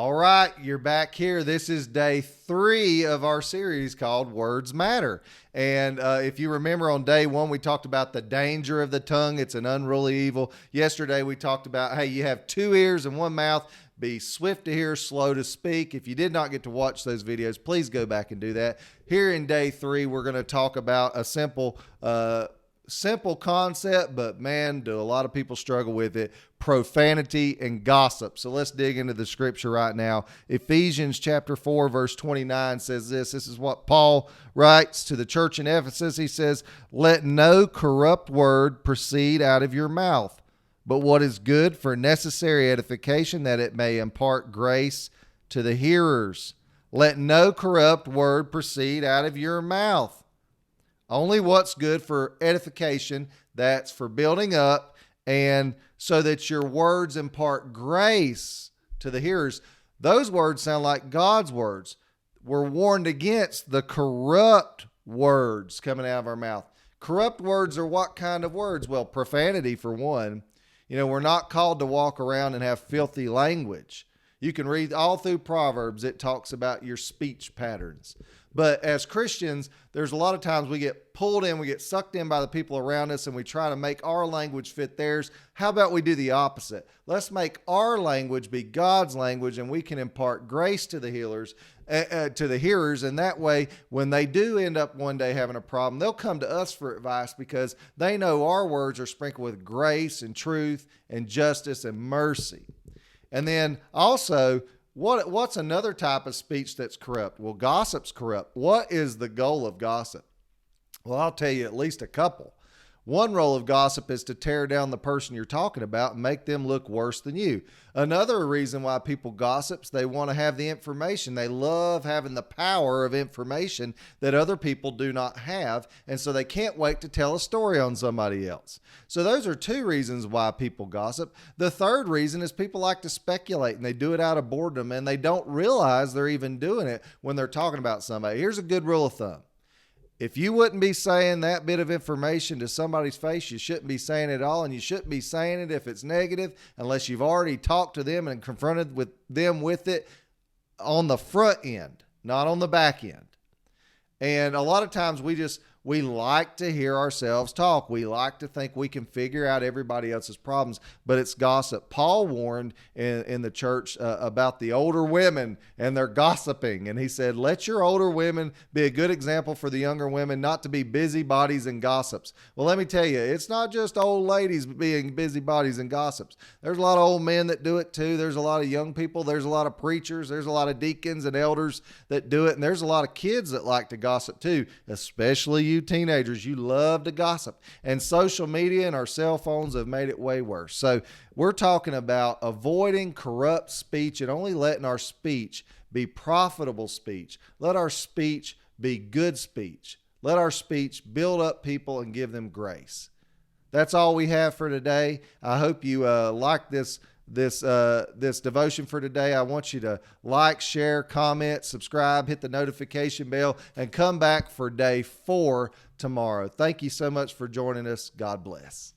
All right, you're back here. This is day 3 of our series called Words Matter. And if you remember on day 1, we talked about the danger of the tongue. It's an unruly evil. Yesterday, we talked about, hey, you have 2 ears and 1 mouth. Be swift to hear, slow to speak. If you did not get to watch those videos, please go back and do that. Here in day 3, we're going to talk about a simple concept, but man, do a lot of people struggle with it: profanity and gossip. So let's dig into the scripture right now. Ephesians chapter 4, verse 29 says this. This is what Paul writes to the church in Ephesus. He says, "Let no corrupt word proceed out of your mouth, but what is good for necessary edification, that it may impart grace to the hearers. Let no corrupt word proceed out of your mouth." Only what's good for edification, that's for building up, and so that your words impart grace to the hearers. Those words sound like God's words. We're warned against the corrupt words coming out of our mouth. Corrupt words are what kind of words? Well, profanity for one. You know, we're not called to walk around and have filthy language. You can read all through Proverbs. It talks about your speech patterns. But as Christians, there's a lot of times we get pulled in, we get sucked in by the people around us, and we try to make our language fit theirs. How about we do the opposite? Let's make our language be God's language, and we can impart grace to the healers, to the hearers. And that way, when they do end up one day having a problem, they'll come to us for advice because they know our words are sprinkled with grace and truth and justice and mercy. And then also, what's another type of speech that's corrupt? Well, gossip's corrupt. What is the goal of gossip? Well, I'll tell you at least a couple. One role of gossip is to tear down the person you're talking about and make them look worse than you. Another reason why people gossip is they want to have the information. They love having the power of information that other people do not have, and so they can't wait to tell a story on somebody else. So those are 2 reasons why people gossip. The third reason is people like to speculate, and they do it out of boredom, and they don't realize they're even doing it when they're talking about somebody. Here's a good rule of thumb. If you wouldn't be saying that bit of information to somebody's face, you shouldn't be saying it at all, and you shouldn't be saying it if it's negative unless you've already talked to them and confronted with them with it on the front end, not on the back end. And a lot of times we like to hear ourselves talk. We like to think we can figure out everybody else's problems, but it's gossip. Paul warned in the church about the older women and their gossiping. And he said, let your older women be a good example for the younger women, not to be busybodies and gossips. Well, let me tell you, it's not just old ladies being busybodies and gossips. There's a lot of old men that do it too. There's a lot of young people. There's a lot of preachers. There's a lot of deacons and elders that do it. And there's a lot of kids that like to gossip too, especially you teenagers. You love to gossip, and social media and our cell phones have made it way worse. So we're talking about avoiding corrupt speech and only letting our speech be profitable speech. Let our speech be good speech. Let our speech build up people and give them grace. That's all we have for today. I hope you like this devotion for today. I want you to like, share, comment, subscribe, hit the notification bell, and come back for day 4 tomorrow. Thank you so much for joining us. God bless.